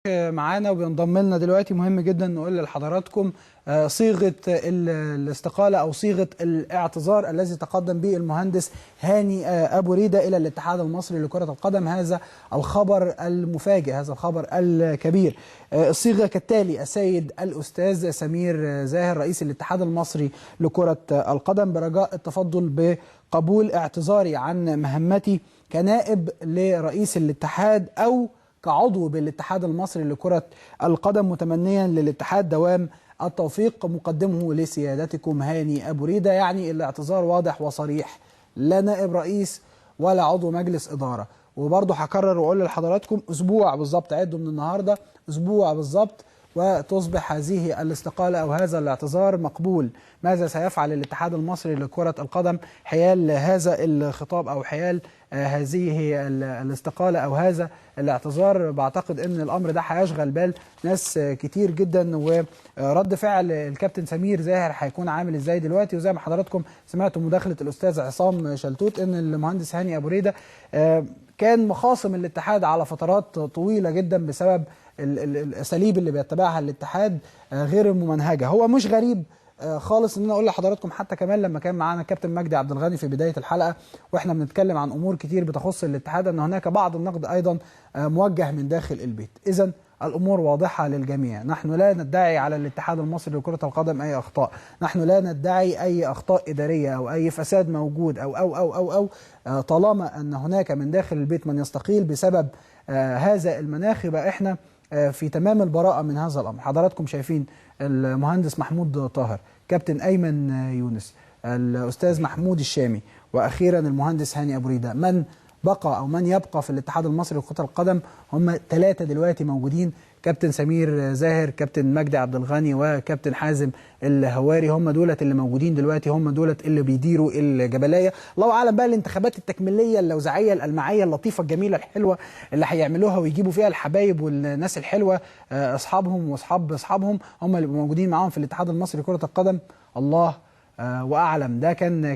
معانا وبينضم لنا دلوقتي مهم جدا نقول لحضراتكم صيغه الاستقاله او صيغه الاعتذار الذي تقدم به المهندس هاني ابو ريده الى الاتحاد المصري لكره القدم. هذا الخبر المفاجئ، هذا الخبر الكبير. الصيغه كالتالي: السيد الاستاذ سمير زاهر رئيس الاتحاد المصري لكره القدم، برجاء التفضل بقبول اعتذاري عن مهمتي كنائب لرئيس الاتحاد او كعضو بالاتحاد المصري لكرة القدم، متمنيا للاتحاد دوام التوفيق، مقدمه لسيادتكم هاني أبو ريدة. يعني الاعتذار واضح وصريح، لا نائب رئيس ولا عضو مجلس إدارة. وبرضه هكرر وأقول لحضراتكم أسبوع بالظبط، عدوا من النهاردة أسبوع بالظبط وتصبح هذه الاستقالة أو هذا الاعتذار مقبول. ماذا سيفعل الاتحاد المصري لكرة القدم حيال هذا الخطاب أو حيال هذه الاستقالة أو هذا الاعتذار؟ بعتقد أن الأمر ده هيشغل بال ناس كتير جدا، ورد فعل الكابتن سمير زاهر هيكون عامل إزاي دلوقتي. وزي ما حضراتكم سمعتوا مداخلة الأستاذ عصام شلتوت أن المهندس هاني أبو ريدة كان مخاصم الاتحاد على فترات طويلة جدا بسبب الأساليب اللي بيتبعها الاتحاد غير الممنهجة. هو مش غريب خالص ان انا اقول لحضراتكم، حتى كمان لما كان معانا الكابتن مجدي عبد الغني في بدايه الحلقه واحنا بنتكلم عن امور كتير بتخص الاتحاد، ان هناك بعض النقد ايضا موجه من داخل البيت. اذا الامور واضحه للجميع، نحن لا ندعي على الاتحاد المصري لكره القدم اي اخطاء، نحن لا ندعي اي اخطاء اداريه او اي فساد موجود او طالما ان هناك من داخل البيت من يستقيل بسبب هذا المناخ، يبقى احنا في تمام البراءة من هذا الأمر. حضراتكم شايفين المهندس محمود طاهر، كابتن أيمن يونس، الأستاذ محمود الشامي، وأخيرا المهندس هاني أبو ريدة. من بقى أو من يبقى في الاتحاد المصري لكرة القدم هم 3 دلوقتي موجودين: كابتن سمير زاهر، كابتن مجدي عبد الغني، وكابتن حازم الهواري. هم دولت اللي موجودين دلوقتي، هم دولت اللي بيديروا الجبلية. الله أعلم بقى الانتخابات التكميلية اللوزعية الألمعية اللطيفة الجميلة الحلوة اللي هيعملوها ويجيبوا فيها الحبايب والناس الحلوة أصحابهم وأصحاب أصحابهم، هم اللي موجودين معاهم في الاتحاد المصري لكرة القدم. الله وأعلم. ده كان